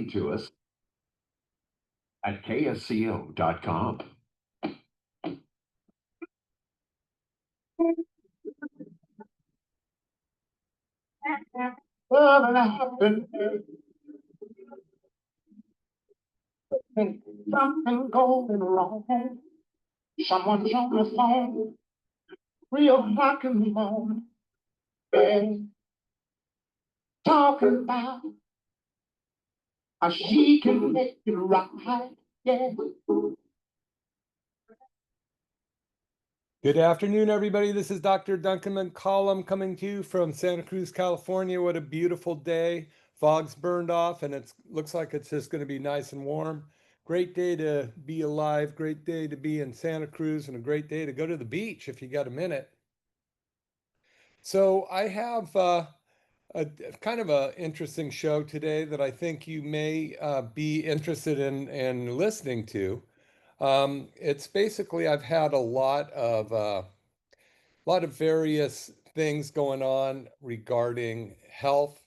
to us at ksco.com. Something going wrong. Someone's on the phone, 3 o'clock in the morning, and talking about how she can make it right. Yeah. Good afternoon, everybody. This is Dr. Duncan McCollum coming to you from Santa Cruz, California. What a beautiful day. Fog's burned off and it looks like it's just going to be nice and warm. Great day to be alive, great day to be in Santa Cruz, and a great day to go to the beach if you got a minute. So I have a kind of an interesting show today that I think you may be interested in listening to. It's basically I've had a lot of various things going on regarding health.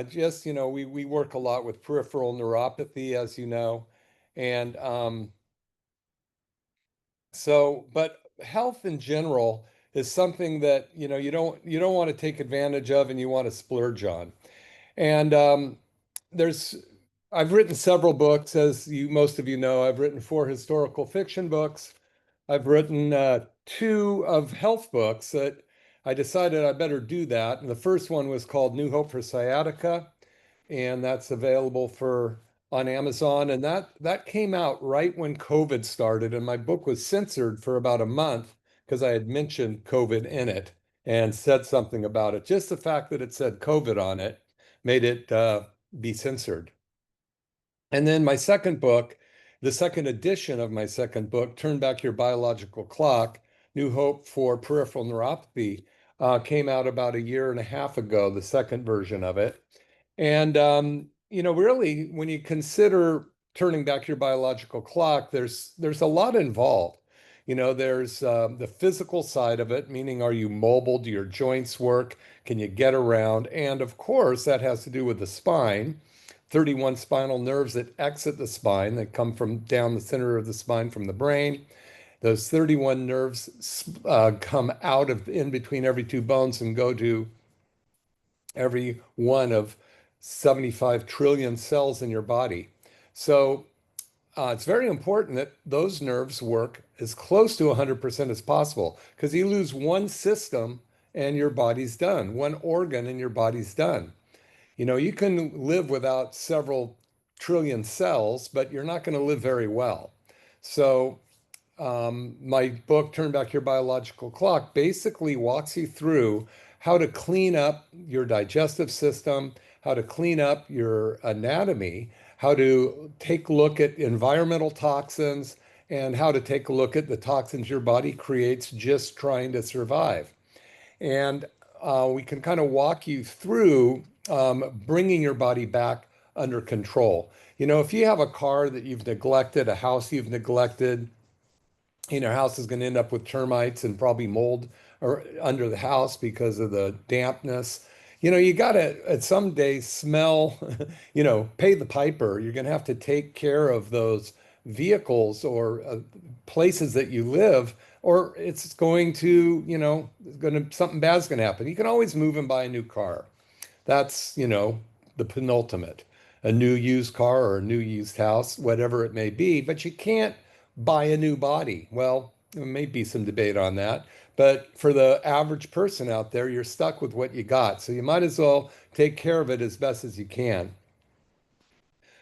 Just, we work a lot with peripheral neuropathy, as you know. And but health in general is something that, you don't want to take advantage of and you want to splurge on. And there's, I've written several books, as most of you know. I've written 4 historical fiction books. I've written 2 of health books that I decided I better do that. And the first one was called New Hope for Sciatica, and that's available on Amazon. And that came out right when COVID started, and my book was censored for about a month because I had mentioned COVID in it and said something about it. Just the fact that it said COVID on it made it be censored. And then my second book, the second edition of my second book, Turn Back Your Biological Clock, New Hope for Peripheral Neuropathy, came out about a year and a half ago, the second version of it. And, really, when you consider turning back your biological clock, there's a lot involved. There's the physical side of it, meaning are you mobile? Do your joints work? Can you get around? And of course, that has to do with the spine. 31 spinal nerves that exit the spine that come from down the center of the spine from the brain. Those 31 nerves come out of in between every 2 bones and go to every one of 75 trillion cells in your body. So it's very important that those nerves work as close to 100% as possible, because you lose one system and your body's done, one organ and your body's done. You can live without several trillion cells, but you're not going to live very well. So my book, Turn Back Your Biological Clock, basically walks you through how to clean up your digestive system, how to clean up your anatomy, how to take a look at environmental toxins, and how to take a look at the toxins your body creates just trying to survive. And we can kind of walk you through bringing your body back under control. If you have a car that you've neglected, a house you've neglected, your house is going to end up with termites and probably mold or under the house because of the dampness. You got to at some day smell, pay the piper. You're going to have to take care of those vehicles or places that you live, or it's going to, something bad's going to happen. You can always move and buy a new car. That's, the penultimate, a new used car or a new used house, whatever it may be, but you can't buy a new body. Well, there may be some debate on that, but for the average person out there, you're stuck with what you got. So you might as well take care of it as best as you can.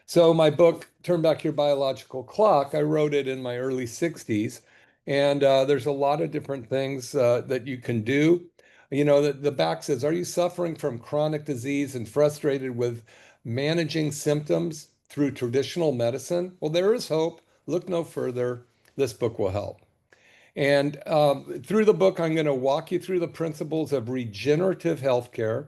So my book, Turn Back Your Biological Clock, I wrote it in my early 60s. And there's a lot of different things that you can do. The back says, are you suffering from chronic disease and frustrated with managing symptoms through traditional medicine? Well, there is hope. Look no further. This book will help. And through the book, I'm going to walk you through the principles of regenerative healthcare,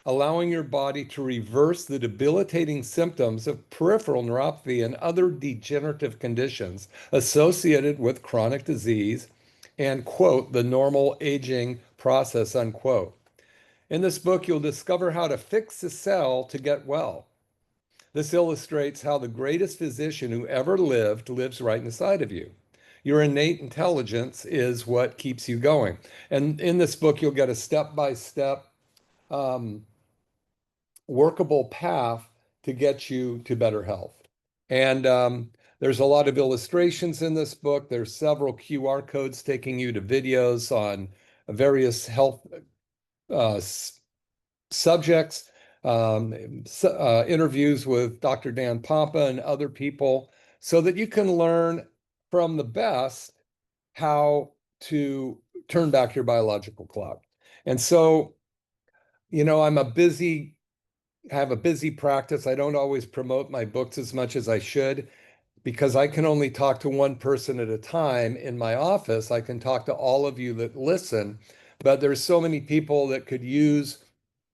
allowing your body to reverse the debilitating symptoms of peripheral neuropathy and other degenerative conditions associated with chronic disease and, quote, the normal aging process, unquote. In this book, you'll discover how to fix the cell to get well. This illustrates how the greatest physician who ever lived lives right inside of you. Your innate intelligence is what keeps you going. And in this book, you'll get a step-by-step workable path to get you to better health. And there's a lot of illustrations in this book. There's several QR codes taking you to videos on various health subjects, interviews with Dr. Dan Pompa and other people, so that you can learn from the best how to turn back your biological clock. And so, I have a busy practice. I don't always promote my books as much as I should because I can only talk to one person at a time in my office. I can talk to all of you that listen, but there's so many people that could use,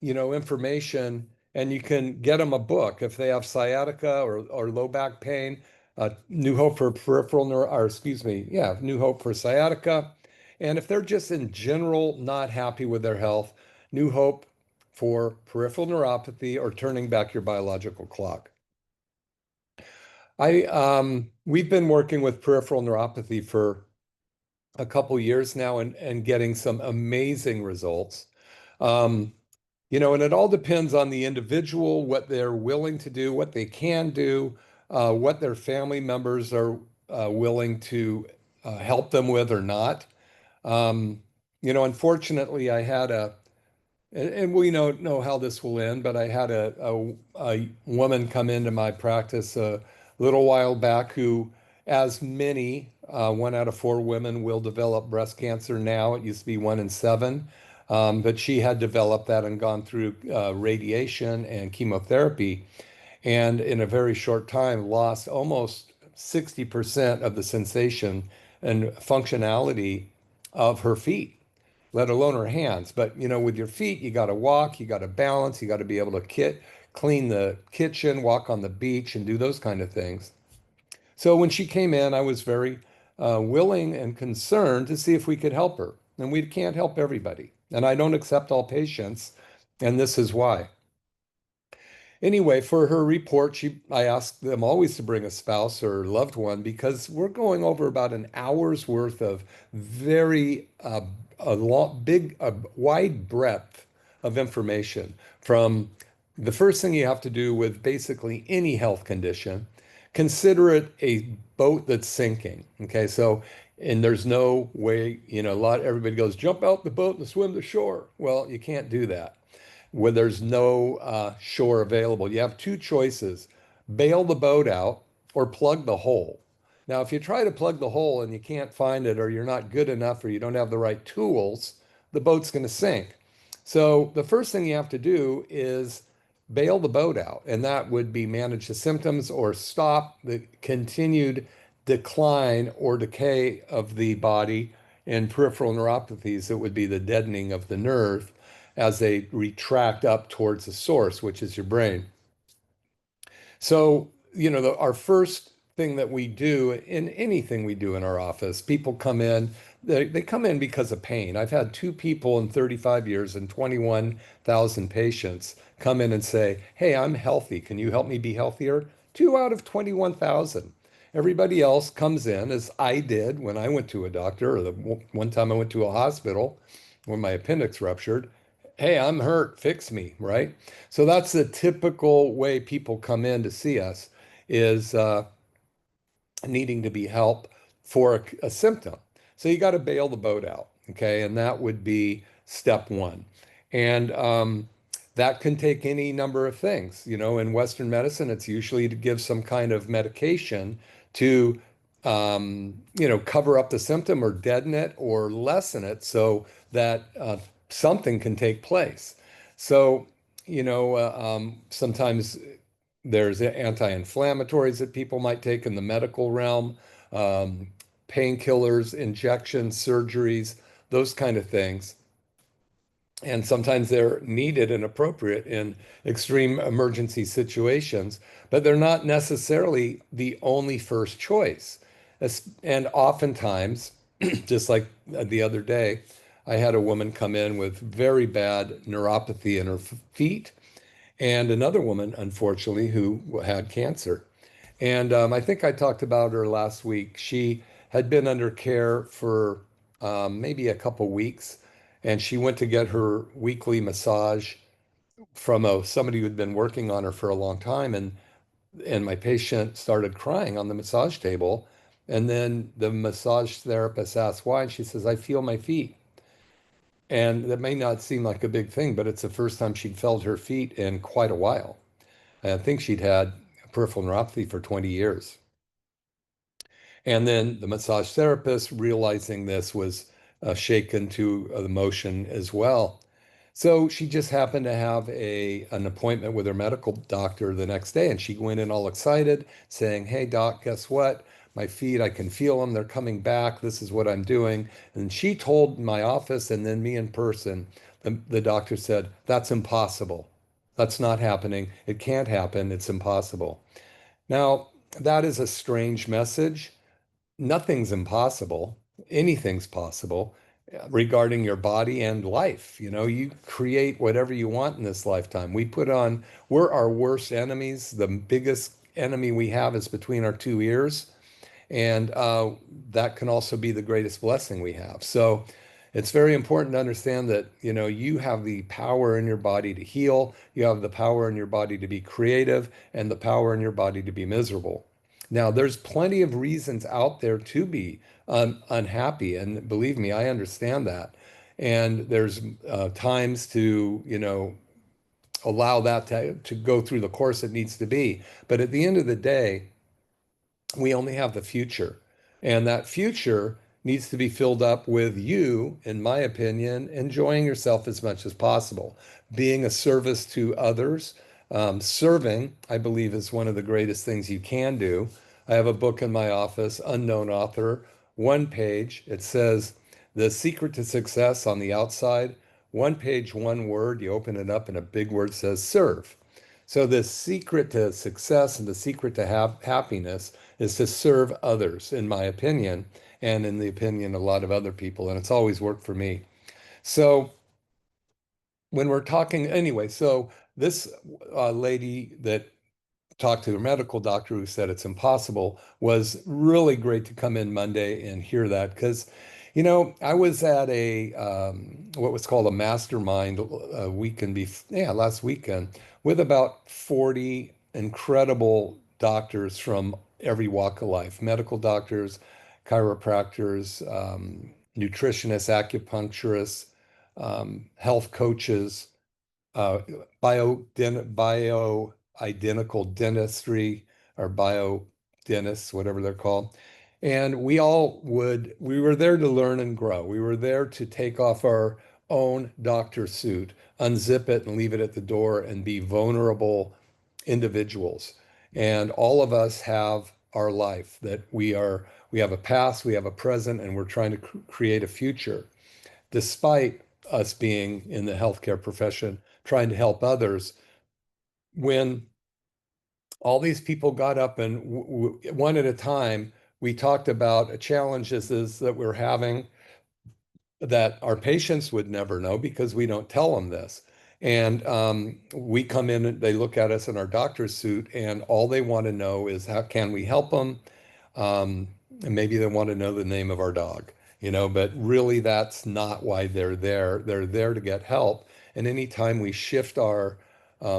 information, and you can get them a book if they have sciatica or low back pain. New Hope for Peripheral or excuse me, yeah, New Hope for Sciatica. And if they're just in general not happy with their health, New Hope for Peripheral Neuropathy or Turning Back Your Biological Clock. We've been working with peripheral neuropathy for a couple years now and getting some amazing results. And it all depends on the individual, what they're willing to do, what they can do, what their family members are willing to help them with or not. Unfortunately, I had and we don't know how this will end, but I had a woman come into my practice a little while back who, as many, 1 out of 4 women will develop breast cancer now. It used to be 1 in 7. But she had developed that and gone through radiation and chemotherapy, and in a very short time lost almost 60% of the sensation and functionality of her feet, let alone her hands. But with your feet, you got to walk, you got to balance, you got to be able to clean the kitchen, walk on the beach, and do those kind of things. So when she came in, I was very willing and concerned to see if we could help her. And we can't help everybody. And I don't accept all patients, and this is why. Anyway, for her report, I asked them always to bring a spouse or loved one because we're going over about an hour's worth of very a wide breadth of information from the first thing you have to do with basically any health condition. Consider it a boat that's sinking. Okay, so and there's no way, everybody goes jump out the boat and swim to shore. Well, you can't do that when there's no shore available. You have two choices: bail the boat out or plug the hole. Now, if you try to plug the hole and you can't find it, or you're not good enough, or you don't have the right tools, the boat's going to sink. So the first thing you have to do is bail the boat out, and that would be manage the symptoms or stop the continued decline or decay of the body. In peripheral neuropathies, it would be the deadening of the nerve as they retract up towards the source, which is your brain. So, our first thing that we do in anything we do in our office, people come in, they come in because of pain. I've had 2 people in 35 years and 21,000 patients come in and say, "Hey, I'm healthy. Can you help me be healthier?" 2 out of 21,000. Everybody else comes in, as I did when I went to a doctor, or the one time I went to a hospital when my appendix ruptured. "Hey, I'm hurt, fix me," right? So that's the typical way people come in to see us, is needing to be helped for a symptom. So you got to bail the boat out, okay? And that would be step one. And that can take any number of things. In Western medicine, it's usually to give some kind of medication to, cover up the symptom or deaden it or lessen it so that something can take place. So, sometimes there's anti-inflammatories that people might take in the medical realm, painkillers, injections, surgeries, those kind of things. And sometimes they're needed and appropriate in extreme emergency situations, but they're not necessarily the only first choice. And oftentimes, just like the other day, I had a woman come in with very bad neuropathy in her feet, and another woman, unfortunately, who had cancer. And I think I talked about her last week. She had been under care for maybe a couple weeks, and she went to get her weekly massage from somebody who'd been working on her for a long time. And my patient started crying on the massage table. And then the massage therapist asked why, and she says, I feel my feet. And that may not seem like a big thing, but it's the first time she'd felt her feet in quite a while. I think she'd had peripheral neuropathy for 20 years. And then the massage therapist, realizing this, was shaken to the motion as well. So she just happened to have an appointment with her medical doctor the next day, and she went in all excited, saying, "Hey, doc, guess what? My feet, I can feel them. They're coming back. This is what I'm doing." And she told my office and then me in person. The doctor said, "That's impossible. That's not happening. It can't happen. It's impossible." Now, that is a strange message. Nothing's impossible. Anything's possible regarding your body and life. You know, you create whatever you want in this lifetime. We're our worst enemies. The biggest enemy we have is between our two ears. And that can also be the greatest blessing we have. So it's very important to understand that, you know, you have the power in your body to heal, you have the power in your body to be creative, and the power in your body to be miserable. Now, there's plenty of reasons out there to be unhappy. And believe me, I understand that. And there's times to, you know, allow that to go through the course it needs to be. But at the end of the day, we only have the future. And that future needs to be filled up with you, in my opinion, enjoying yourself as much as possible, being a service to others. Serving, I believe, is one of the greatest things you can do. I have a book in my office, unknown author, one page. It says, The Secret to Success on the outside, one page, one word. You open it up, and a big word says serve. So the secret to success and the secret to happiness is to serve others, in my opinion, and in the opinion of a lot of other people. And it's always worked for me. So when we're talking, anyway, so this lady that talked to her medical doctor who said it's impossible was really great to come in Monday and hear that because, you know, I was at what was called a mastermind last weekend with about 40 incredible doctors from every walk of life, medical doctors, chiropractors, nutritionists, acupuncturists, health coaches, uh, bio-identical dentistry or bio dentists, whatever they're called. And we were there to learn and grow. We were there to take off our own doctor suit, unzip it and leave it at the door and be vulnerable individuals. And all of us have our life that we have a past, we have a present, and we're trying to create a future despite us being in the healthcare profession, trying to help others, when all these people got up and one at a time, we talked about challenges that we're having that our patients would never know because we don't tell them this. And we come in and they look at us in our doctor's suit, and all they want to know is how can we help them? And maybe they want to know the name of our dog, you know, but really that's not why they're there. They're there to get help. And anytime we shift our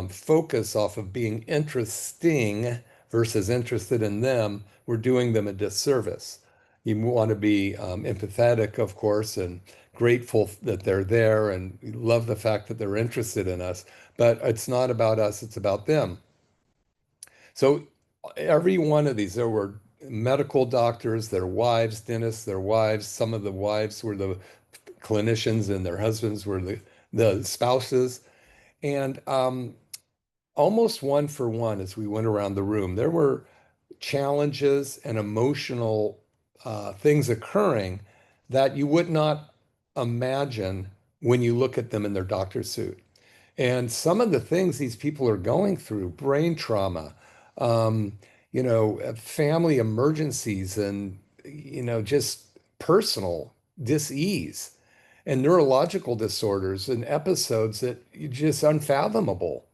focus off of being interesting versus interested in them, we're doing them a disservice. You want to be empathetic, of course, and grateful that they're there and love the fact that they're interested in us. But it's not about us, it's about them. So every one of these, there were medical doctors, their wives, dentists, their wives. Some of the wives were the clinicians and their husbands were the spouses. And almost one for one, as we went around the room, there were challenges and emotional things occurring that you would not imagine when you look at them in their doctor suit. And some of the things these people are going through, brain trauma, um, family emergencies, and, just personal dis-ease and neurological disorders and episodes that you just unfathomable.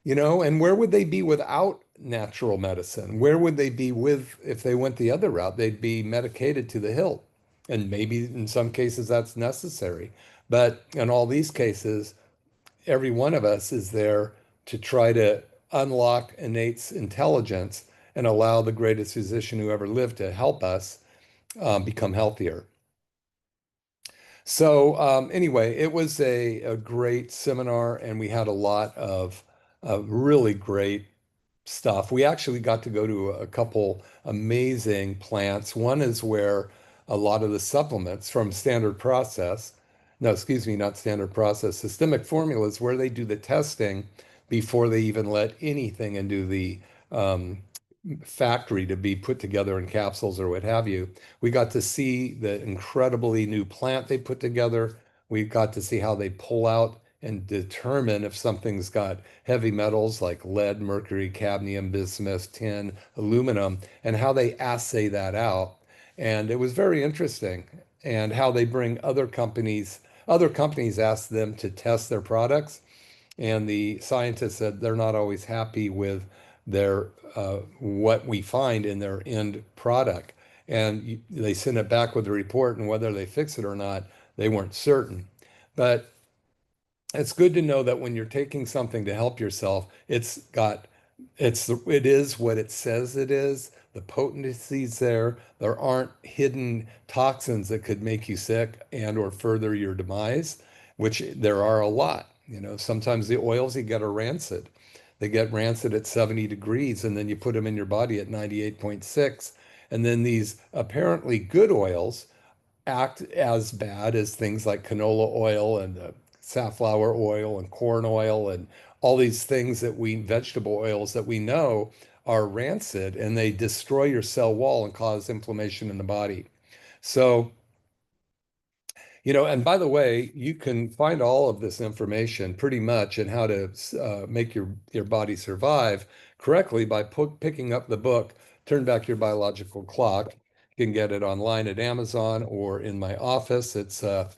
And where would they be without natural medicine? Where would they be with if they went the other route? They'd be medicated to the hilt. And maybe in some cases that's necessary. But in all these cases, every one of us is there to try to unlock innate intelligence and allow the greatest physician who ever lived to help us become healthier. So anyway, it was a great seminar, and we had a lot of really great stuff. We actually got to go to a couple amazing plants. One is where a lot of the supplements from standard process, no, excuse me, not standard process, systemic formulas, where they do the testing before they even let anything into the um, factory to be put together in capsules or what have you. We got to see the incredibly new plant they put together. We got to see how they pull out and determine if something's got heavy metals like lead, mercury, cadmium, bismuth, tin, aluminum, and how they assay that out. And it was very interesting. And how they bring other companies ask them to test their products, and the scientists said they're not always happy with their what we find in their end product. And they send it back with a report, and whether they fix it or not, they weren't certain. But it's good to know that when you're taking something to help yourself, it is what it says it is. The potency's there. There aren't hidden toxins that could make you sick and or further your demise, which there are a lot. Sometimes the oils you get are rancid. They get rancid at 70 degrees, and then you put them in your body at 98.6. And then these apparently good oils act as bad as things like canola oil and safflower oil and corn oil and all these things vegetable oils that we know are rancid, and they destroy your cell wall and cause inflammation in the body. So, and by the way, you can find all of this information pretty much and how to make your body survive correctly by picking up the book, Turn Back Your Biological Clock. You can get it online at Amazon or in my office. A,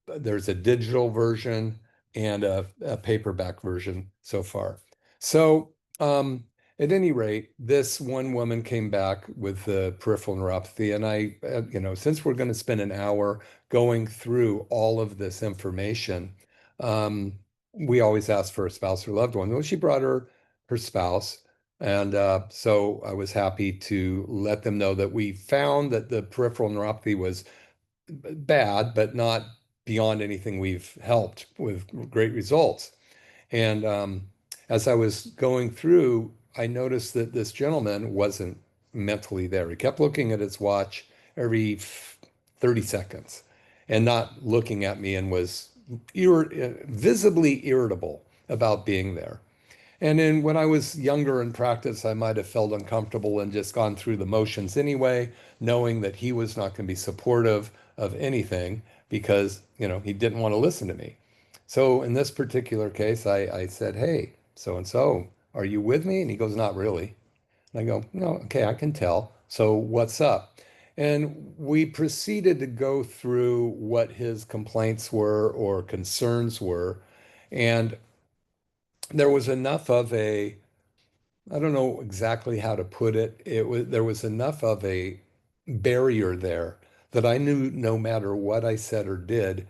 there's a digital version and a paperback version so far. So, at any rate, this one woman came back with the peripheral neuropathy, and since we're going to spend an hour going through all of this information, um, we always ask for a spouse or loved one. Well, she brought her spouse, and so I was happy to let them know that we found that the peripheral neuropathy was bad, but not beyond anything we've helped with great results. And as I was going through, I noticed that this gentleman wasn't mentally there. He kept looking at his watch every 30 seconds and not looking at me, and was visibly irritable about being there. And then when I was younger in practice, I might have felt uncomfortable and just gone through the motions anyway, knowing that he was not going to be supportive of anything because, he didn't want to listen to me. So in this particular case, I said, "Hey, so and so, are you with me?" And he goes, "Not really." And I go, "No, okay, I can tell. So what's up?" And we proceeded to go through what his complaints were or concerns were. And there was enough of I don't know exactly how to put it. There was enough of a barrier there that I knew no matter what I said or did,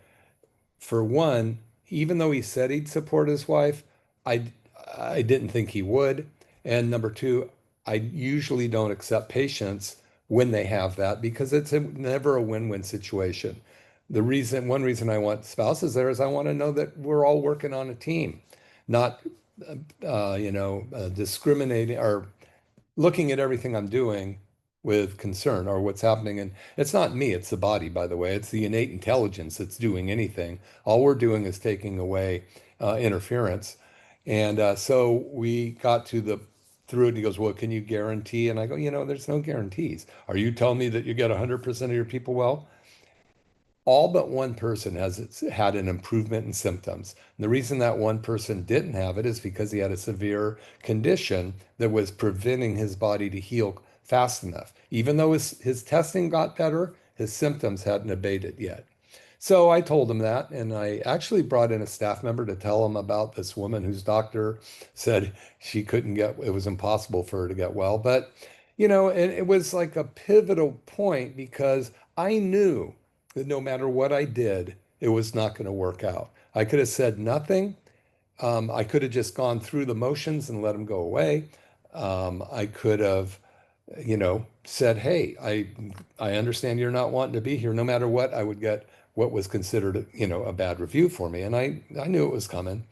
for one, even though he said he'd support his wife, I I didn't think he would. And number two, I usually don't accept patients when they have that because it's never a win-win situation. One reason I want spouses there is I want to know that we're all working on a team, not discriminating or looking at everything I'm doing with concern or what's happening. And it's not me, it's the body, by the way. It's the innate intelligence that's doing anything. All we're doing is taking away interference. And so we got through it, and he goes, "Well, can you guarantee?" And I go, "There's no guarantees. Are you telling me that you get 100% of your people well?" All but one person has had an improvement in symptoms. And the reason that one person didn't have it is because he had a severe condition that was preventing his body to heal fast enough. Even though his testing got better, his symptoms hadn't abated yet. So I told him that, and I actually brought in a staff member to tell him about this woman whose doctor said she couldn't get, it was impossible for her to get well. But, and it was like a pivotal point because I knew that no matter what I did, it was not going to work out. I could have said nothing. I could have just gone through the motions and let them go away. I could have said, "Hey, I understand you're not wanting to be here. No matter what, I would get what was considered, a bad review for me." And I knew it was coming.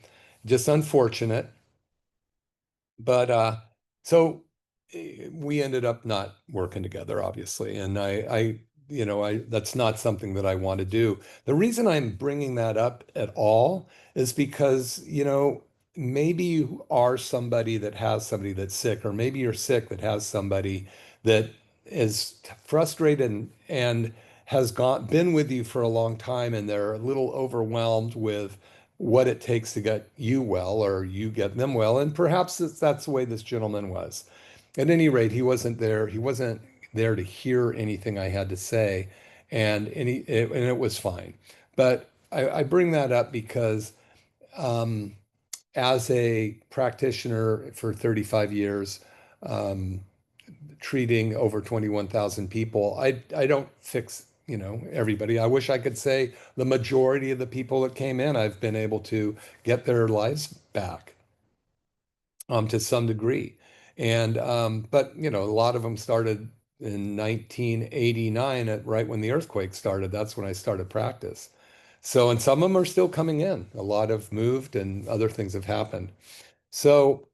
Just unfortunate. But so we ended up not working together, obviously. And that's not something that I want to do. The reason I'm bringing that up at all is because, maybe you are somebody that has somebody that's sick, or maybe you're sick that has somebody that is frustrated and has been with you for a long time, and they're a little overwhelmed with what it takes to get you well or you get them well. And perhaps that's the way this gentleman was. At any rate, he wasn't there. He wasn't there to hear anything I had to say, and it was fine. But I bring that up because um, as a practitioner for 35 years, um, treating over 21,000 people, I don't fix, everybody. I wish I could say the majority of the people that came in, I've been able to get their lives back to some degree. And but a lot of them started in 1989, right when the earthquake started. That's when I started practice. So, and some of them are still coming in. A lot have moved and other things have happened. So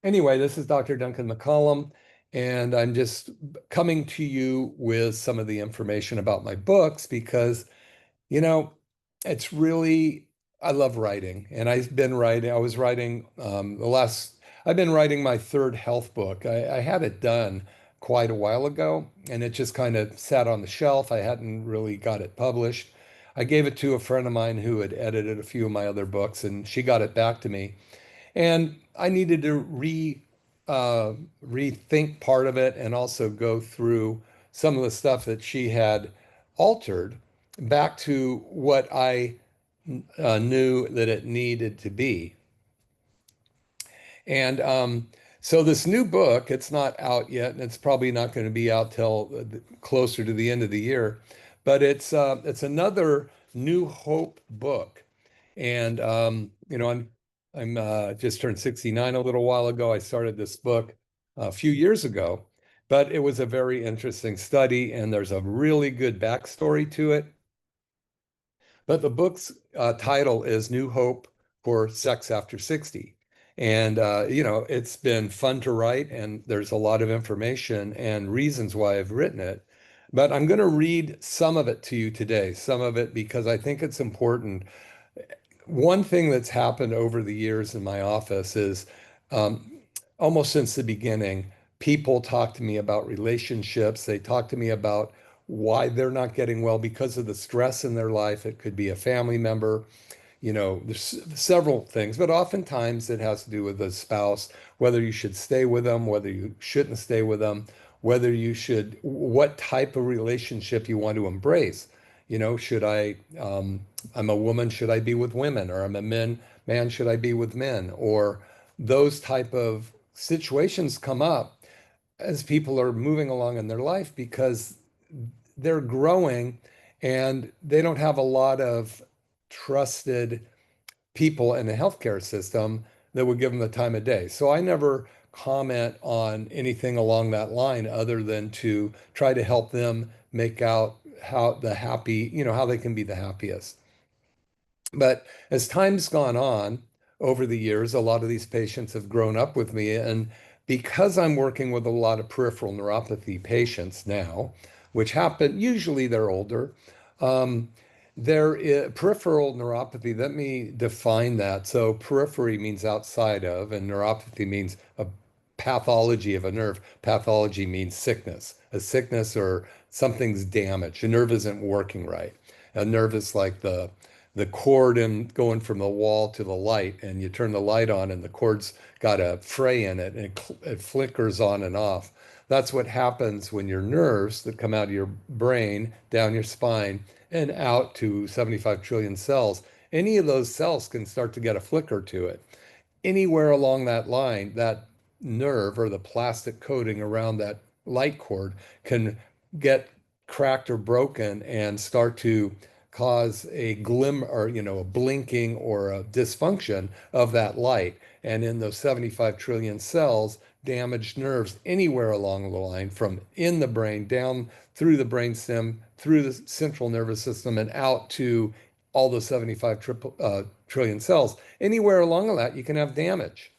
anyway, this is Dr. Duncan McCollum, and I'm just coming to you with some of the information about my books because, you know, it's really, I love writing, and I was writing I've been writing my third health book. I had it done quite a while ago, and it just kind of sat on the shelf. I hadn't really got it published. I gave it to a friend of mine who had edited a few of my other books, and she got it back to me. And I needed to rethink part of it and also go through some of the stuff that she had altered back to what I knew that it needed to be. And so this new book, it's not out yet, and it's probably not going to be out till closer to the end of the year, but it's another New Hope book. And I'm just turned 69 a little while ago. I started this book a few years ago, but it was a very interesting study, and there's a really good backstory to it. But the book's title is New Hope for Sex After 60. And, it's been fun to write, and there's a lot of information and reasons why I've written it. But I'm going to read some of it to you today, some of it because I think it's important. One thing that's happened over the years in my office is um, almost since the beginning, people talk to me about relationships. They talk to me about why they're not getting well because of the stress in their life. It could be a family member, there's several things, but oftentimes it has to do with the spouse, whether you should stay with them, whether you shouldn't stay with them, whether you should, what type of relationship you want to embrace. Should I'm a woman, should I be with women? Or I'm a man, should I be with men? Or those type of situations come up as people are moving along in their life because they're growing and they don't have a lot of trusted people in the healthcare system that would give them the time of day. So I never comment on anything along that line other than to try to help them make out how they can be the happiest. But as time's gone on over the years, a lot of these patients have grown up with me. And because I'm working with a lot of peripheral neuropathy patients now, which happen, usually they're older, um, peripheral neuropathy. Let me define that. So, periphery means outside of, and neuropathy means a pathology of a nerve. Pathology means sickness, a sickness or something's damaged. A nerve isn't working right. A nerve is like the cord and going from the wall to the light, and you turn the light on, and the cord's got a fray in it, and it flickers on and off. That's what happens when your nerves that come out of your brain, down your spine, and out to 75 trillion cells, any of those cells can start to get a flicker to it. Anywhere along that line, that nerve or the plastic coating around that light cord can get cracked or broken and start to cause a glimmer or a blinking or a dysfunction of that light. And in those 75 trillion cells, damaged nerves anywhere along the line, from in the brain down through the brainstem, through the central nervous system, and out to all the 75 trillion cells. Anywhere along that, you can have damage.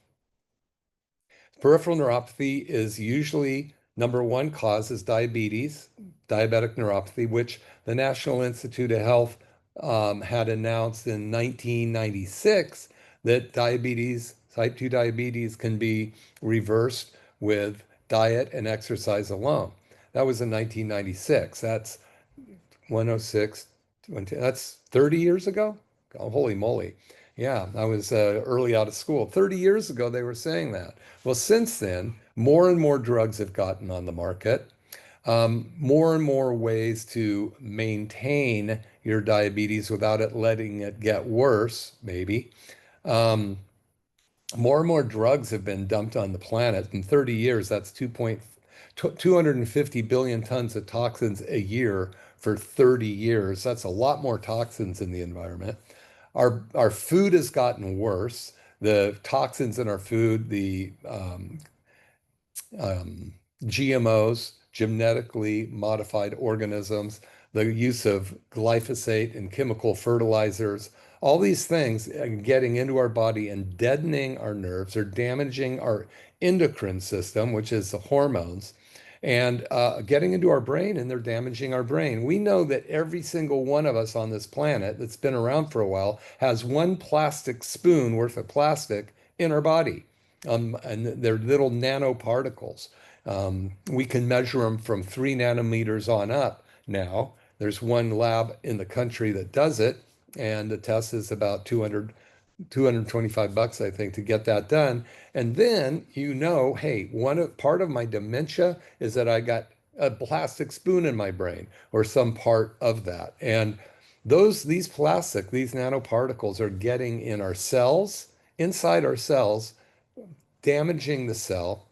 Peripheral neuropathy is usually number one cause is diabetes, diabetic neuropathy, which the National Institute of Health had announced in 1996 that diabetes, type 2 diabetes, can be reversed with diet and exercise alone. That was in 1996. That's 106, that's 30 years ago? Oh, holy moly. Yeah, I was early out of school. 30 years ago, they were saying that. Well, since then, more and more drugs have gotten on the market, more and more ways to maintain your diabetes without it letting it get worse, maybe. Um, More and more drugs have been dumped on the planet. In 30 years, that's 250 billion tons of toxins a year for 30 years. That's a lot more toxins in the environment. Our food has gotten worse. The toxins in our food, the um, GMOs, genetically modified organisms, the use of glyphosate and chemical fertilizers, all these things getting into our body and deadening our nerves or damaging our endocrine system, which is the hormones, and getting into our brain, and they're damaging our brain. We know that every single one of us on this planet that's been around for a while has one plastic spoon worth of plastic in our body. And they're little nanoparticles. We can measure them from 3 nanometers on up now. There's one lab in the country that does it, and the test is about 225 bucks, I think, to get that done. And then hey, part of my dementia is that I got a plastic spoon in my brain or some part of that. And these nanoparticles are getting in our cells, inside our cells, damaging the cell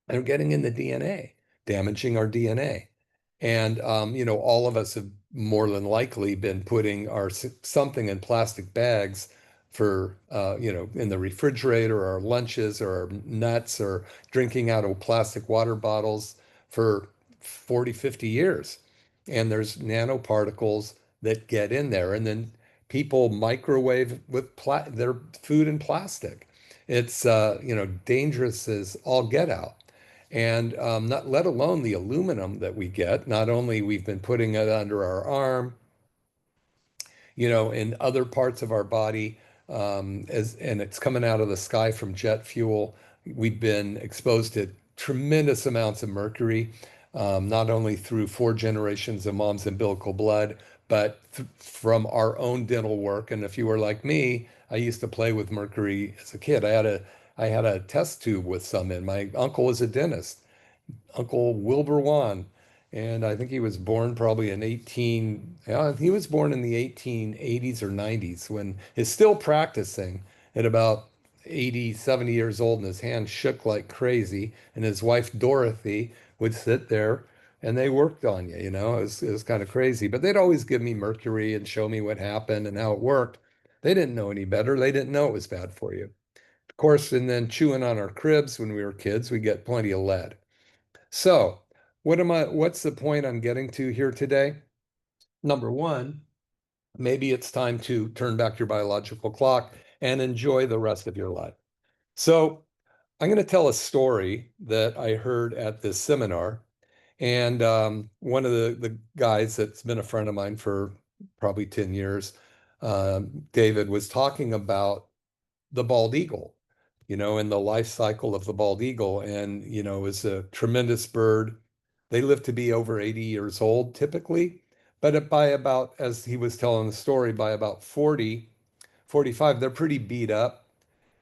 and getting in the DNA, damaging our DNA. And all of us have more than likely been putting something in plastic bags for in the refrigerator, or our lunches, or our nuts, or drinking out of plastic water bottles for 40, 50 years. And there's nanoparticles that get in there, and then people microwave their food in plastic. It's dangerous as all get out. And not let alone the aluminum that we get. Not only we've been putting it under our arm, in other parts of our body, and it's coming out of the sky from jet fuel. We've been exposed to tremendous amounts of mercury, not only through 4 generations of mom's umbilical blood, but from our own dental work. And if you were like me, I used to play with mercury as a kid. I had a test tube with some in. My uncle was a dentist, Uncle Wilbur Wan, and I think he was born probably in 18, yeah, he was born in the 1880s or 90s, when he's still practicing at about 80, 70 years old, and his hand shook like crazy. And his wife, Dorothy, would sit there and they worked on you, it was kind of crazy. But they'd always give me mercury and show me what happened and how it worked. They didn't know any better. They didn't know it was bad for you. Of course, and then chewing on our cribs when we were kids, we get plenty of lead. So, what's the point I'm getting to here today? Number one, maybe it's time to turn back your biological clock and enjoy the rest of your life. So, I'm going to tell a story that I heard at this seminar. And one of the guys that's been a friend of mine for probably 10 years, David, was talking about the bald eagle, and the life cycle of the bald eagle. And, is a tremendous bird. They live to be over 80 years old typically, but by about, as he was telling the story, by about 40, 45, they're pretty beat up.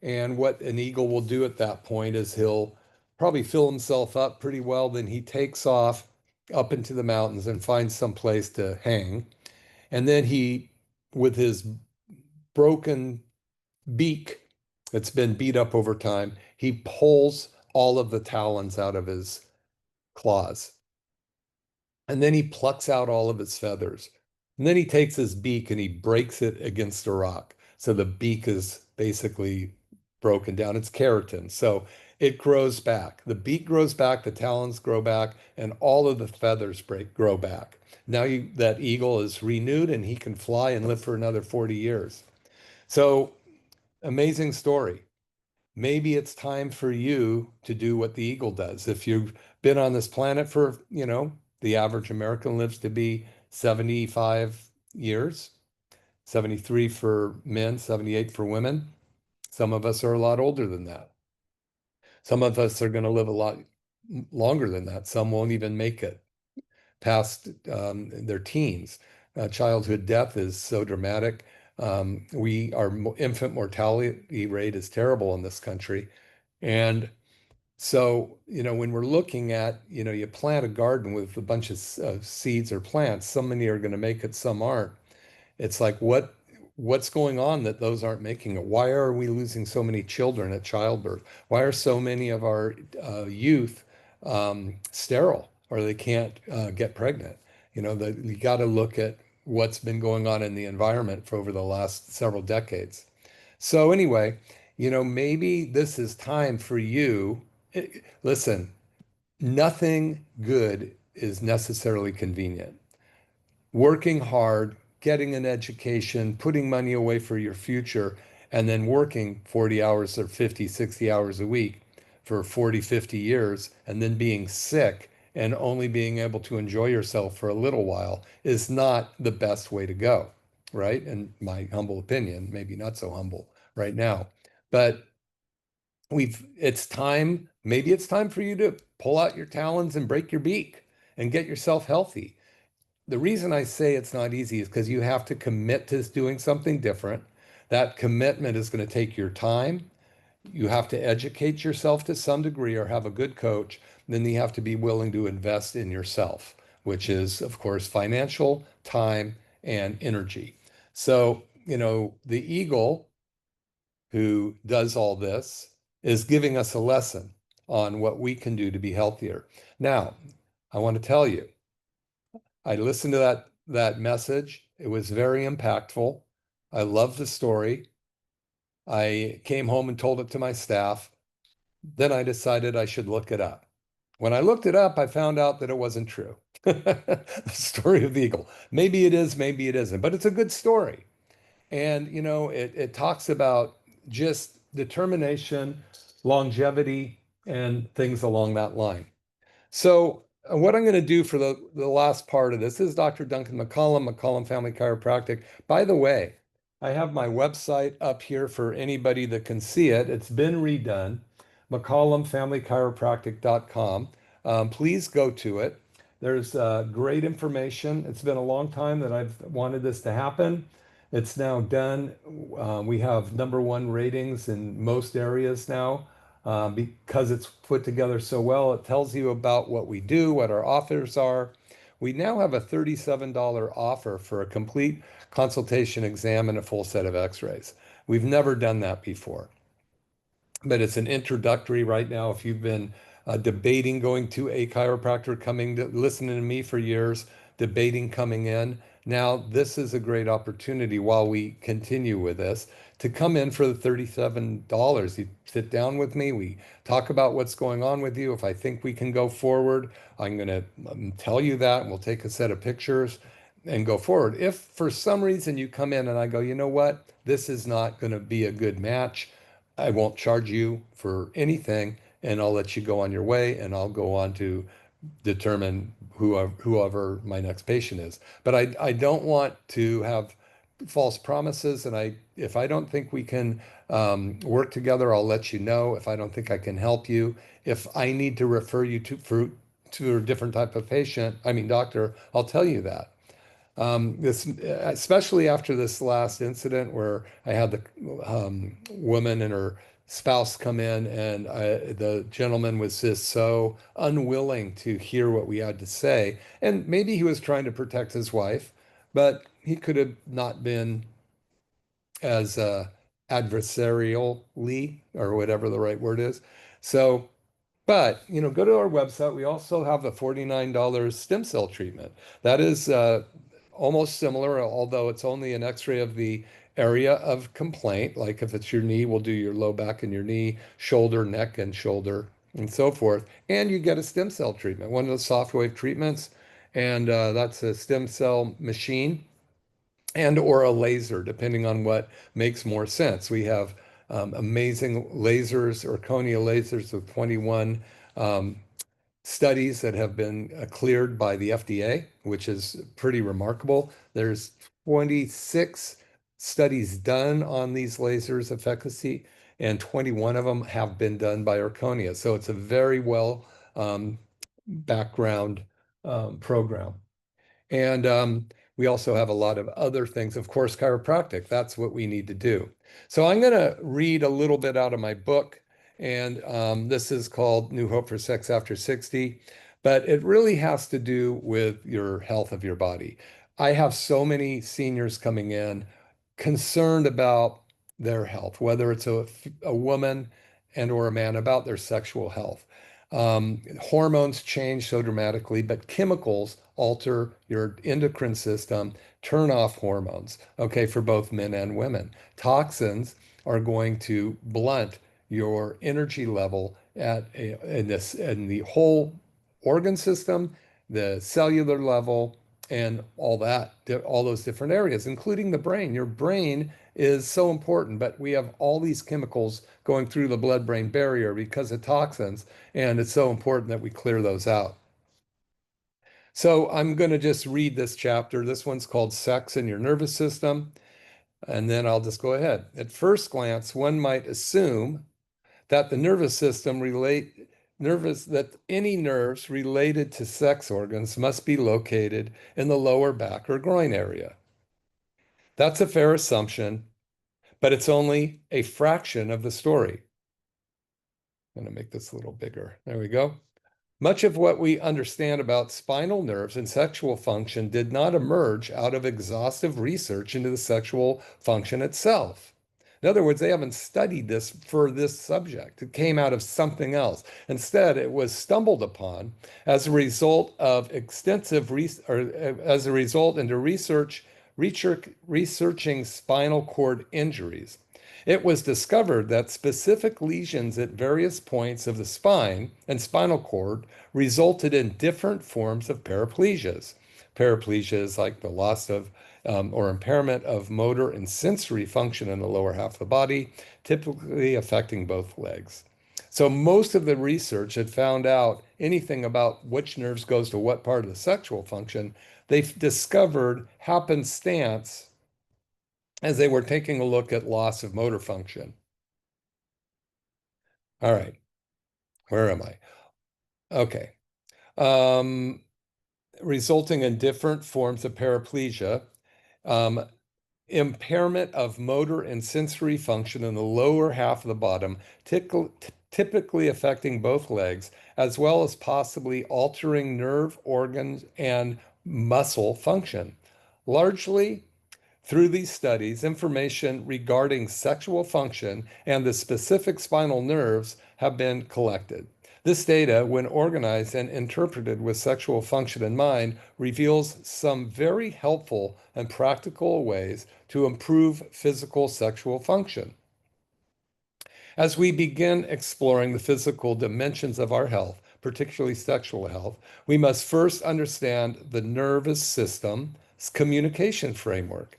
And what an eagle will do at that point is he'll probably fill himself up pretty well. Then he takes off up into the mountains and finds some place to hang. And then he, with his broken beak that's been beat up over time, he pulls all of the talons out of his claws. And then he plucks out all of his feathers. And then he takes his beak and he breaks it against a rock. So the beak is basically broken down. It's keratin. So it grows back. The beak grows back, the talons grow back, and all of the feathers grow back. Now that eagle is renewed and he can fly and live for another 40 years. So amazing story. Maybe it's time for you to do what the eagle does. If you've been on this planet for, the average American lives to be 75 years, 73 for men, 78 for women. Some of us are a lot older than that. Some of us are going to live a lot longer than that. Some won't even make it past their teens. Childhood death is so dramatic. Our infant mortality rate is terrible in this country. And so, when we're looking at, you plant a garden with a bunch of seeds or plants, so many are going to make it, some aren't. It's like, what's going on that those aren't making it? Why are we losing so many children at childbirth? Why are so many of our youth sterile, or they can't get pregnant? You got to look at what's been going on in the environment for over the last several decades. So anyway, maybe this is time for you. Listen, nothing good is necessarily convenient. Working hard, getting an education, putting money away for your future, and then working 40 hours or 50, 60 hours a week for 40, 50 years, and then being sick and only being able to enjoy yourself for a little while is not the best way to go, right? In my humble opinion, maybe not so humble right now, but maybe it's time for you to pull out your talons and break your beak and get yourself healthy. The reason I say it's not easy is because you have to commit to doing something different. That commitment is going to take your time. You have to educate yourself to some degree or have a good coach. Then you have to be willing to invest in yourself, which is, of course, financial, time, and energy. So, the eagle who does all this is giving us a lesson on what we can do to be healthier. Now, I want to tell you, I listened to that message. It was very impactful. I loved the story. I came home and told it to my staff. Then I decided I should look it up. When I looked it up, I found out that it wasn't true. The story of the eagle. Maybe it is, maybe it isn't, but it's a good story. And, it talks about just determination, longevity, and things along that line. So what I'm going to do for the last part of this is Dr. Duncan McCollum, McCollum Family Chiropractic. By the way, I have my website up here for anybody that can see it. It's been redone, McCollumFamilyChiropractic.com. Please go to it. There's great information. It's been a long time that I've wanted this to happen. It's now done. We have #1 ratings in most areas now. Because it's put together so well. It tells you about what we do, what our offers are. We now have a $37 offer for a complete consultation exam and a full set of x-rays. We've never done that before, but it's an introductory right now. If you've been debating going to a chiropractor, listening to me for years, debating coming in, now this is a great opportunity while we continue with this to come in for the $37. You sit down with me, we talk about what's going on with you. If I think we can go forward, I'm going to tell you that, and we'll take a set of pictures and go forward. If for some reason you come in and I go, you know what, this is not going to be a good match, I won't charge you for anything, and I'll let you go on your way, and I'll go on to determine whoever my next patient is. But I don't want to have false promises, and if I don't think we can work together, I'll let you know. If I don't think I can help you, if I need to refer you to a different type of doctor, I'll tell you that. Especially after this last incident where I had the woman in her spouse come in, and the gentleman was just so unwilling to hear what we had to say. And maybe he was trying to protect his wife, but he could have not been as adversarially, or whatever the right word is. So, but go to our website. We also have a $49 stem cell treatment. That is almost similar, although it's only an X-ray of the area of complaint. Like if it's your knee, we'll do your low back and your knee, shoulder, neck, and shoulder, and so forth. And you get a stem cell treatment, one of the soft wave treatments, and that's a stem cell machine and or a laser, depending on what makes more sense. We have amazing lasers or cornea lasers with 21 um, studies that have been cleared by the FDA, which is pretty remarkable. There's 26 studies done on these lasers' efficacy, and 21 of them have been done by Erconia. So it's a very well background program. And we also have a lot of other things. Of course, chiropractic, that's what we need to do. So I'm going to read a little bit out of my book. And this is called New Hope for Sex After 60. But it really has to do with your health of your body. I have so many seniors coming in concerned about their health, whether it's a woman and or a man, about their sexual health. Hormones change so dramatically, but chemicals alter your endocrine system, turn off hormones, okay, for both men and women. Toxins are going to blunt your energy level in the whole organ system, the cellular level, and all that, all those different areas, including the brain. Your brain is so important, but we have all these chemicals going through the blood-brain barrier because of toxins, and it's so important that we clear those out. So I'm going to just read this chapter. This one's called Sex in Your Nervous System, and then I'll just go ahead. At first glance, one might assume that the nervous system that any nerves related to sex organs must be located in the lower back or groin area. That's a fair assumption, but it's only a fraction of the story. I'm going to make this a little bigger. There we go. Much of what we understand about spinal nerves and sexual function did not emerge out of exhaustive research into the sexual function itself. In other words, they haven't studied this for this subject. It came out of something else. Instead, it was stumbled upon as a result of extensive research, or as a result into researching spinal cord injuries. It was discovered that specific lesions at various points of the spine and spinal cord resulted in different forms of paraplesias. Paraplegia is like the loss of or impairment of motor and sensory function in the lower half of the body, typically affecting both legs. So most of the research had found out anything about which nerves goes to what part of the sexual function. They've discovered happenstance as they were taking a look at loss of motor function. All right, where am I? Okay. Resulting in different forms of paraplegia, impairment of motor and sensory function in the lower half of the bottom, typically affecting both legs, as well as possibly altering nerve organs and muscle function. Largely, through these studies, information regarding sexual function and the specific spinal nerves have been collected. This data, when organized and interpreted with sexual function in mind, reveals some very helpful and practical ways to improve physical sexual function. As we begin exploring the physical dimensions of our health, particularly sexual health, we must first understand the nervous system's communication framework.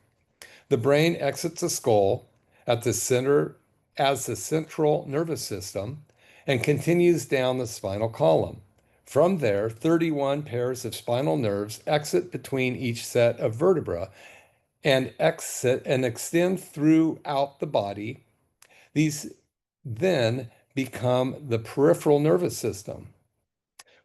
The brain exits the skull at the center as the central nervous system and continues down the spinal column. From there, 31 pairs of spinal nerves exit between each set of vertebrae and extend throughout the body. These then become the peripheral nervous system,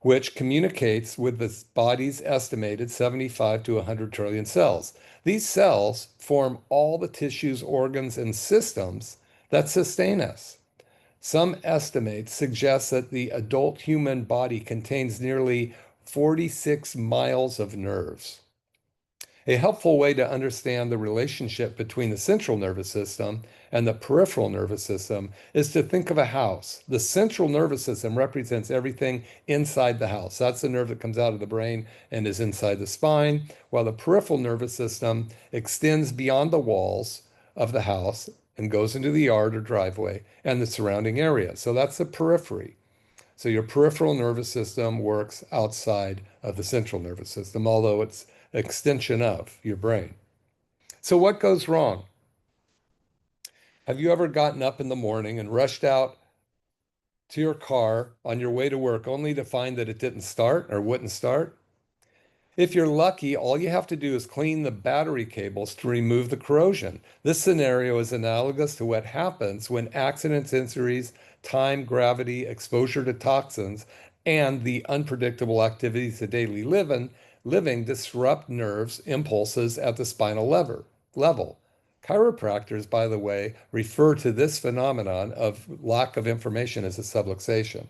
which communicates with the body's estimated 75 to 100 trillion cells. These cells form all the tissues, organs, and systems that sustain us. Some estimates suggest that the adult human body contains nearly 46 miles of nerves. A helpful way to understand the relationship between the central nervous system and the peripheral nervous system is to think of a house. The central nervous system represents everything inside the house. That's the nerve that comes out of the brain and is inside the spine, while the peripheral nervous system extends beyond the walls of the house and goes into the yard or driveway and the surrounding area. So that's the periphery. So your peripheral nervous system works outside of the central nervous system, although it's an extension of your brain. So what goes wrong? Have you ever gotten up in the morning and rushed out to your car on your way to work only to find that it didn't start or wouldn't start? If you're lucky, all you have to do is clean the battery cables to remove the corrosion. This scenario is analogous to what happens when accidents, injuries, time, gravity, exposure to toxins, and the unpredictable activities of daily living disrupt nerves impulses at the spinal level. Chiropractors, by the way, refer to this phenomenon of lack of information as a subluxation.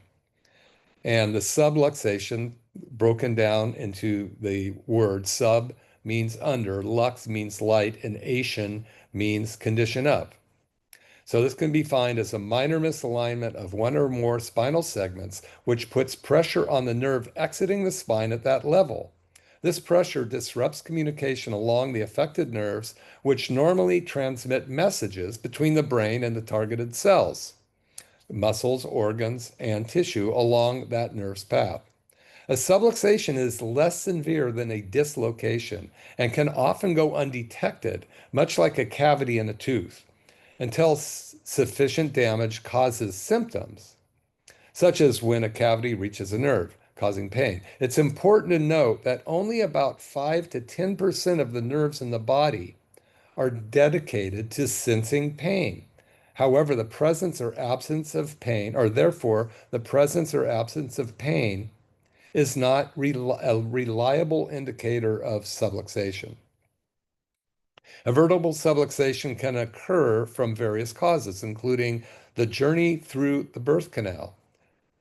And the subluxation, broken down into the word sub means under, lux means light, and ation means condition of. So this can be defined as a minor misalignment of one or more spinal segments, which puts pressure on the nerve exiting the spine at that level. This pressure disrupts communication along the affected nerves, which normally transmit messages between the brain and the targeted cells, muscles, organs, and tissue along that nerve's path. A subluxation is less severe than a dislocation and can often go undetected, much like a cavity in a tooth, until sufficient damage causes symptoms, such as when a cavity reaches a nerve, causing pain. It's important to note that only about 5 to 10% of the nerves in the body are dedicated to sensing pain. However, the presence or absence of pain, or therefore the presence or absence of pain, is not a reliable indicator of subluxation. A vertebral subluxation can occur from various causes, including the journey through the birth canal,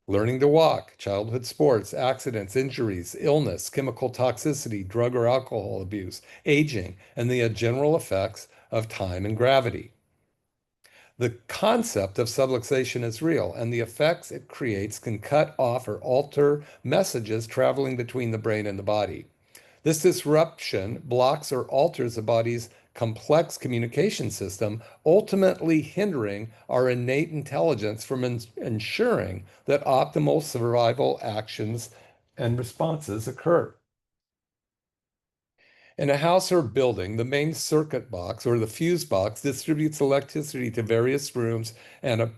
learning to walk, childhood sports, accidents, injuries, illness, chemical toxicity, drug or alcohol abuse, aging, and the general effects of time and gravity. The concept of subluxation is real, and the effects it creates can cut off or alter messages traveling between the brain and the body. This disruption blocks or alters the body's complex communication system, ultimately hindering our innate intelligence from ensuring that optimal survival actions and responses occur. In a house or building, the main circuit box or the fuse box distributes electricity to various rooms and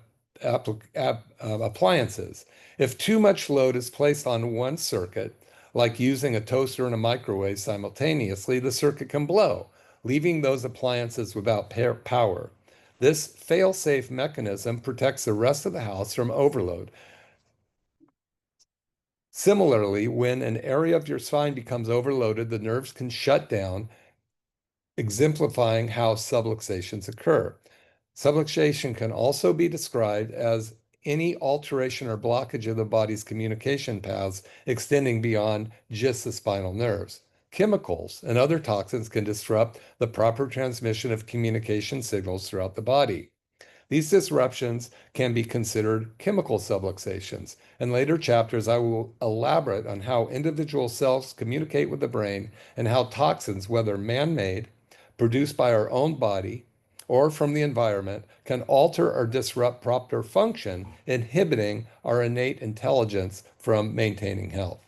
appliances. If too much load is placed on one circuit, like using a toaster and a microwave simultaneously, the circuit can blow, leaving those appliances without power. This fail-safe mechanism protects the rest of the house from overload. Similarly, when an area of your spine becomes overloaded, the nerves can shut down, exemplifying how subluxations occur. Subluxation can also be described as any alteration or blockage of the body's communication paths extending beyond just the spinal nerves. Chemicals and other toxins can disrupt the proper transmission of communication signals throughout the body. These disruptions can be considered chemical subluxations. In later chapters, I will elaborate on how individual cells communicate with the brain and how toxins, whether man-made, produced by our own body, or from the environment, can alter or disrupt proper function, inhibiting our innate intelligence from maintaining health.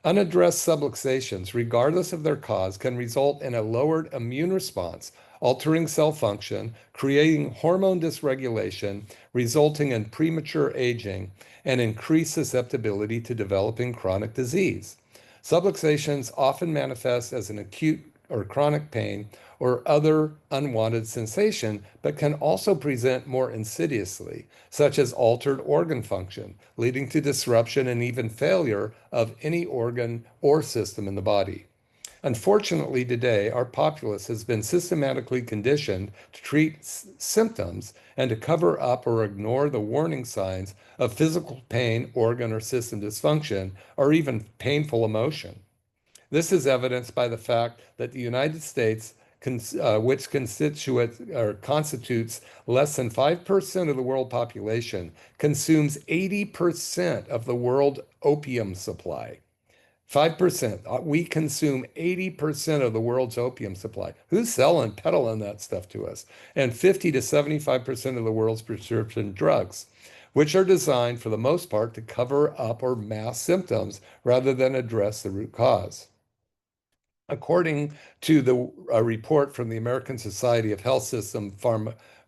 Unaddressed subluxations, regardless of their cause, can result in a lowered immune response, altering cell function, creating hormone dysregulation, resulting in premature aging, and increased susceptibility to developing chronic disease. Subluxations often manifest as an acute or chronic pain or other unwanted sensation, but can also present more insidiously, such as altered organ function, leading to disruption and even failure of any organ or system in the body. Unfortunately, today, our populace has been systematically conditioned to treat symptoms and to cover up or ignore the warning signs of physical pain, organ or system dysfunction, or even painful emotion. This is evidenced by the fact that the United States, which constitutes less than 5% of the world population, consumes 80% of the world opium supply. 5%. We consume 80% of the world's opium supply. Who's selling, peddling that stuff to us? And 50 to 75% of the world's prescription drugs, which are designed for the most part to cover up or mask symptoms rather than address the root cause. According to a report from the American Society of Health System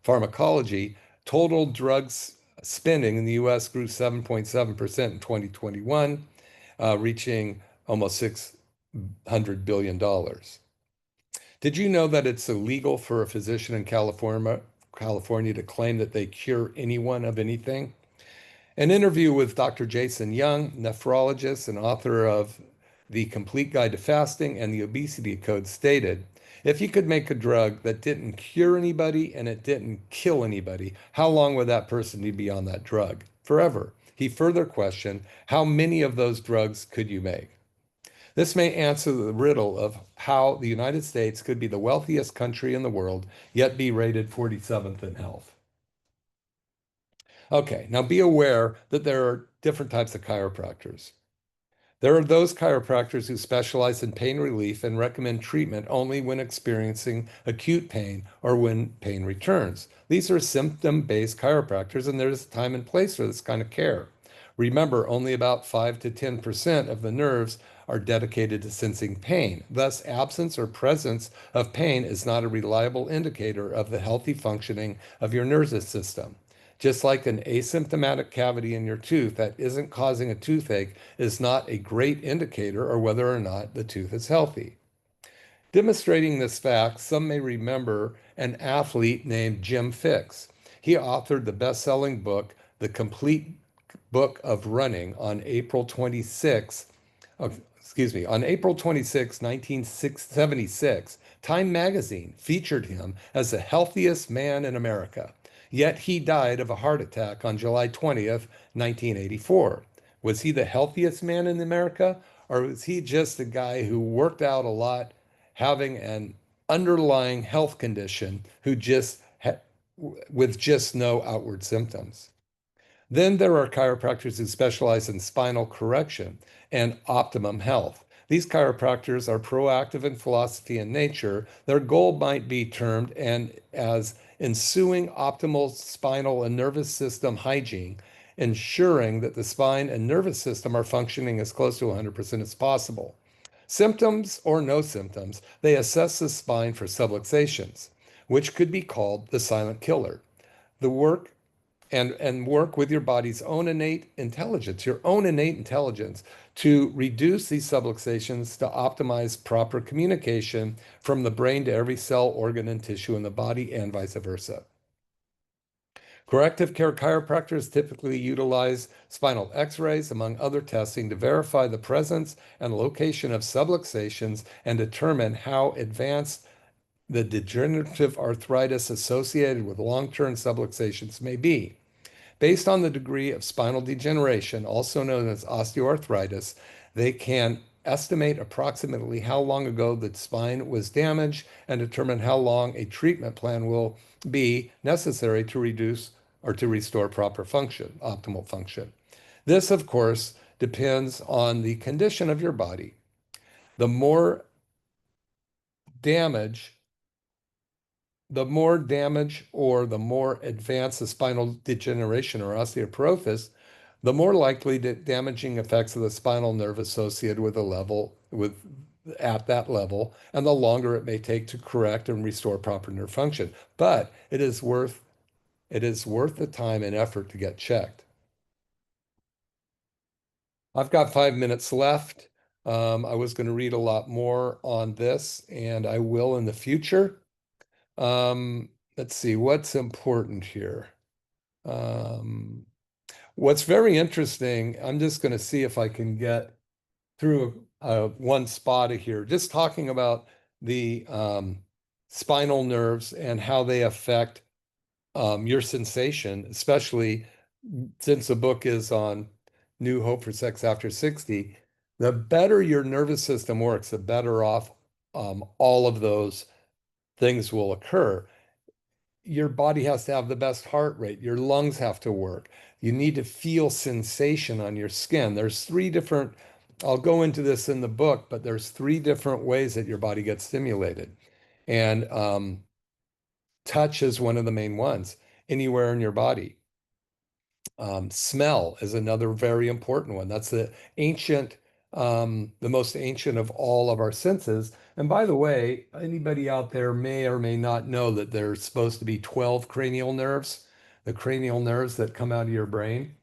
Pharmacology, total drugs spending in the US grew 7.7% in 2021, reaching almost $600 billion. Did you know that it's illegal for a physician in California to claim that they cure anyone of anything? An interview with Dr. Jason Young, nephrologist and author of The Complete Guide to Fasting and the Obesity Code, stated, if you could make a drug that didn't cure anybody and it didn't kill anybody, how long would that person need to be on that drug? Forever. He further questioned, how many of those drugs could you make? This may answer the riddle of how the United States could be the wealthiest country in the world, yet be rated 47th in health. Okay, now be aware that there are different types of chiropractors. There are those chiropractors who specialize in pain relief and recommend treatment only when experiencing acute pain or when pain returns. These are symptom-based chiropractors, and there's a time and place for this kind of care. Remember, only about 5 to 10% of the nerves are dedicated to sensing pain. Thus, absence or presence of pain is not a reliable indicator of the healthy functioning of your nervous system. Just like an asymptomatic cavity in your tooth that isn't causing a toothache is not a great indicator of whether or not the tooth is healthy. Demonstrating this fact, some may remember an athlete named Jim Fixx. He authored the best-selling book, The Complete Book of Running, on April 26, on April 26, 1976. Time magazine featured him as the healthiest man in America. Yet he died of a heart attack on July 20th, 1984. Was he the healthiest man in America, or was he just a guy who worked out a lot, having an underlying health condition with just no outward symptoms? Then there are chiropractors who specialize in spinal correction and optimum health. These chiropractors are proactive in philosophy and nature. Their goal might be termed as ensuing optimal spinal and nervous system hygiene, ensuring that the spine and nervous system are functioning as close to 100% as possible. Symptoms or no symptoms, they assess the spine for subluxations, which could be called the silent killer. The work and work with your body's own innate intelligence, to reduce these subluxations to optimize proper communication from the brain to every cell, organ, and tissue in the body and vice versa. Corrective care chiropractors typically utilize spinal x-rays, among other testing, to verify the presence and location of subluxations and determine how advanced the degenerative arthritis associated with long-term subluxations may be. Based on the degree of spinal degeneration, also known as osteoarthritis, they can estimate approximately how long ago the spine was damaged and determine how long a treatment plan will be necessary to reduce or to restore proper function, optimal function. This, of course, depends on the condition of your body. The more damage or the more advanced the spinal degeneration or osteoporosis, the more likely the damaging effects of the spinal nerve associated at that level, and the longer it may take to correct and restore proper nerve function. But it is worth the time and effort to get checked. I've got 5 minutes left. I was going to read a lot more on this, and I will in the future. Let's see, what's important here. What's very interesting, I'm just going to see if I can get through one spot here, just talking about the spinal nerves and how they affect your sensation, especially since the book is on New Hope for Sex After 60. The better your nervous system works, the better off all of those things will occur. Your body has to have the best heart rate. Your lungs have to work. You need to feel sensation on your skin. There's three different, I'll go into this in the book, but there's three different ways that your body gets stimulated. And touch is one of the main ones, anywhere in your body. Smell is another very important one. That's the most ancient of all of our senses. And by the way, anybody out there may or may not know that there's supposed to be 12 cranial nerves, the cranial nerves that come out of your brain,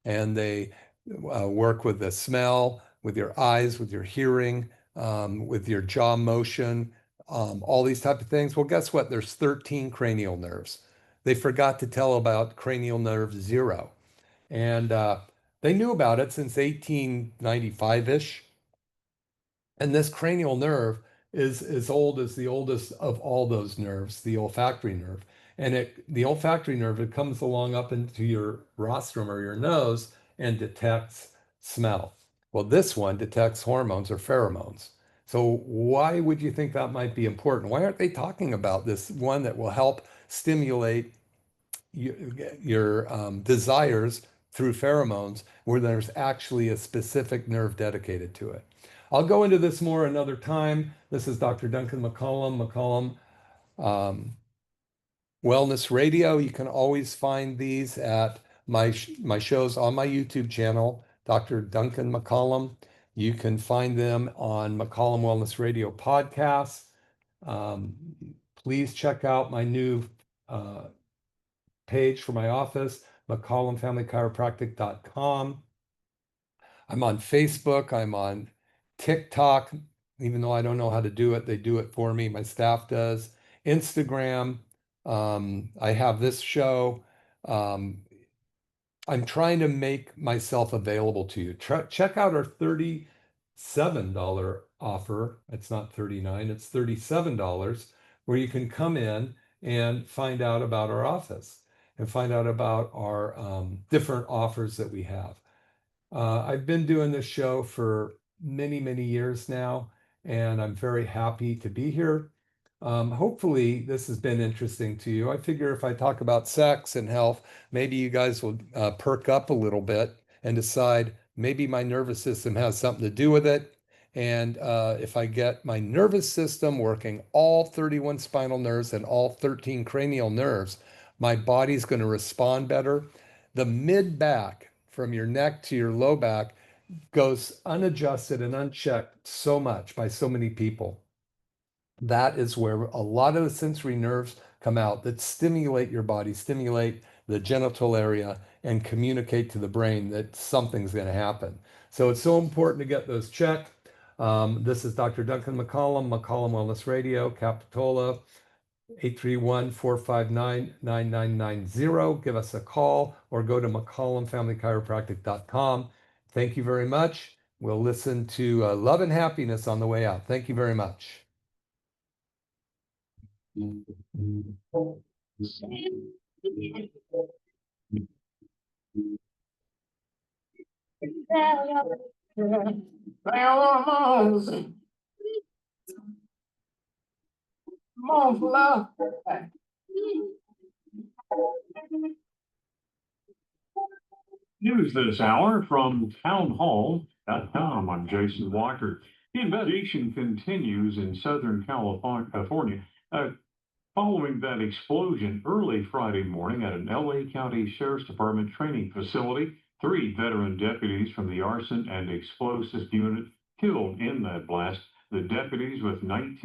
and they work with the smell, with your eyes, with your hearing, with your jaw motion, all these type of things. Well, guess what? There's 13 cranial nerves. They forgot to tell about cranial nerve 0. And they knew about it since 1895-ish. And this cranial nerve is as old as the oldest of all those nerves, the olfactory nerve. And the olfactory nerve, it comes along up into your rostrum or your nose and detects smell. Well, this one detects hormones or pheromones. So why would you think that might be important? Why aren't they talking about this one that will help stimulate your desires through pheromones, where there's actually a specific nerve dedicated to it? I'll go into this more another time. This is Dr. Duncan McCollum Wellness Radio. You can always find these at my shows on my YouTube channel, Dr. Duncan McCollum. You can find them on McCollum Wellness Radio podcasts. Please check out my new page for my office, McCollumFamilyChiropractic.com. I'm on Facebook. I'm on TikTok, even though I don't know how to do it. They do it for me. My staff does. Instagram. I have this show. I'm trying to make myself available to you. Check out our $37 offer. It's not 39, it's $37, where you can come in and find out about our office and find out about our different offers that we have. I've been doing this show for many, many years now, and I'm very happy to be here. Hopefully, this has been interesting to you. I figure if I talk about sex and health, maybe you guys will perk up a little bit and decide maybe my nervous system has something to do with it. And if I get my nervous system working all 31 spinal nerves and all 13 cranial nerves, my body's going to respond better. The mid back, from your neck to your low back, goes unadjusted and unchecked so much by so many people. That is where a lot of the sensory nerves come out that stimulate your body, stimulate the genital area, and communicate to the brain that something's going to happen. So it's so important to get those checked. This is Dr. Duncan McCollum, McCollum Wellness Radio, Capitola, 831-459-9990. Give us a call or go to McCollumFamilyChiropractic.com. Thank you very much. We'll listen to Love and Happiness on the way out. Thank you very much. News this hour from townhall.com. I'm Jason Walker. The investigation continues in Southern California following that explosion early Friday morning at an LA County Sheriff's Department training facility. 3 veteran deputies from the arson and explosives unit killed in that blast. The deputies, with 19